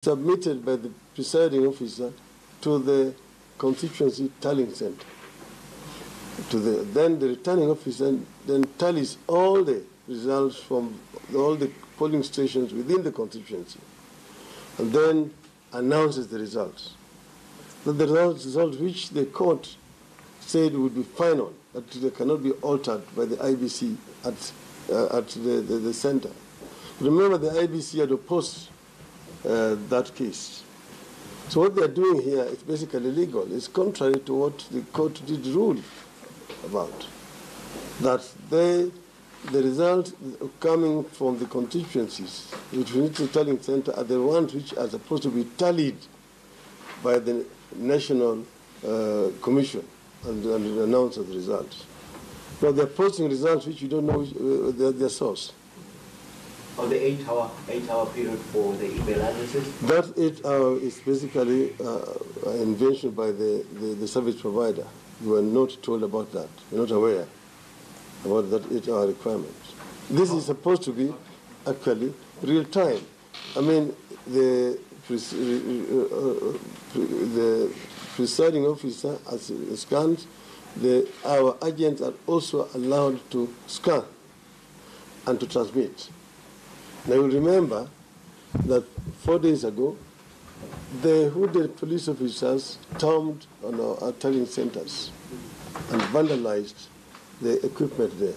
submitted by the presiding officer to the constituency tallying center. Then the returning officer then tallies all the results from all the polling stations within the constituency, and then announces the results. The results which the court said would be final, that they cannot be altered by the IBC at the center. Remember, the IBC had opposed that case. So what they are doing here is basically illegal. It's contrary to what the court did rule about. That the results coming from the constituencies, which we need to tallying center, are the ones which are supposed to be tallied by the National Commission and announce the results. Now they're posting results which you don't know their source. Of the eight-hour period for the email addresses? That 8 hour is basically an invention by the service provider. You are not told about that. You're not aware about that 8 hour requirement. This is supposed to be actually real time. I mean, the presiding officer has scanned. Our agents are also allowed to scan and to transmit. Now you remember that 4 days ago, the hooded police officers stormed on our tallying centers and vandalized the equipment there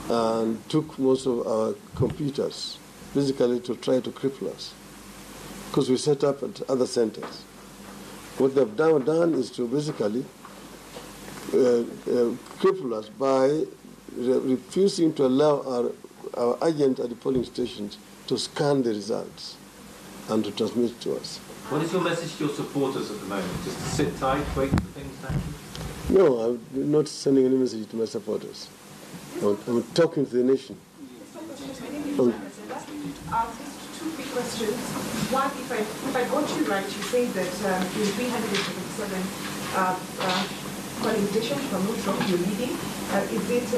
and took most of our computers, basically to try to cripple us, because we set up at other centers. What they've done is to basically cripple us by refusing to allow our agent at the polling stations to scan the results and to transmit to us. What is your message to your supporters at the moment? Just to sit tight, wait for things to happen? No, I'm not sending any message to my supporters. I'm talking to the nation. Just two quick questions. One, if I got you right, you say that in 377 polling stations, if I'm not wrong, you're leading. Is it